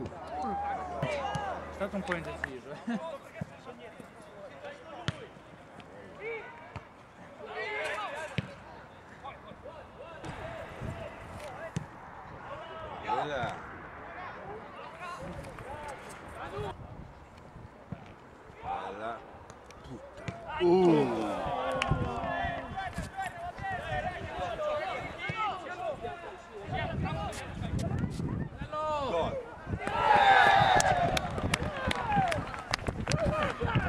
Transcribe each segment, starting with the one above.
È stato un po' indeciso. Bella. Bella. Gol.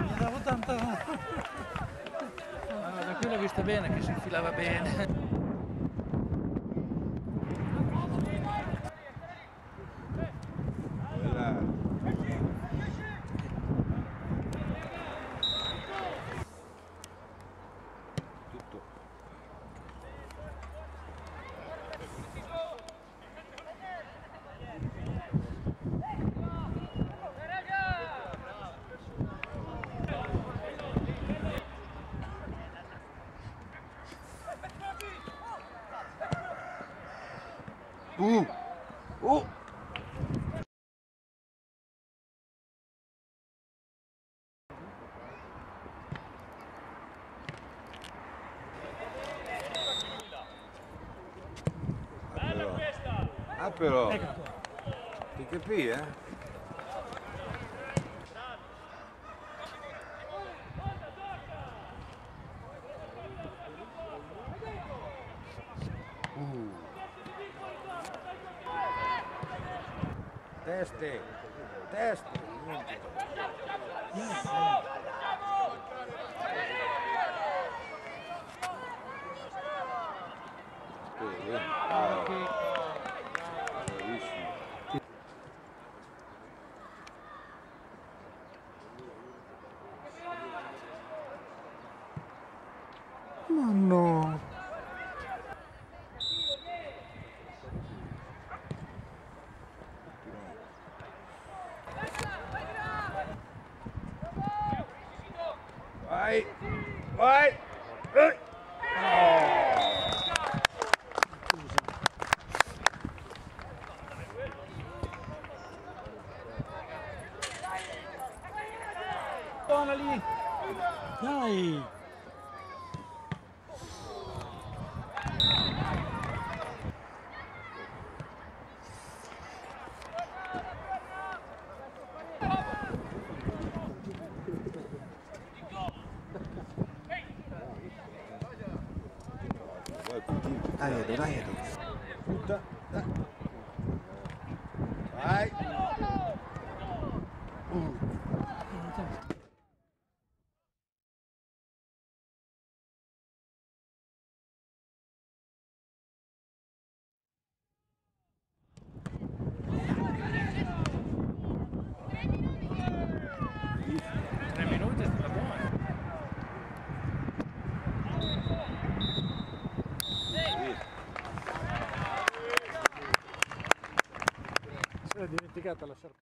Mi davo tanta... da qui l'ho vista bene, che si infilava bene. Bella. Tutto. Oh! Ah però, ti capì, eh? Teste, teste, bravissimo. Ma no! Vai, vai! Buona lì! Dai! Dai Edo, dai Edo! Butta, dai. Vai! Si era dimenticata la sciarpa.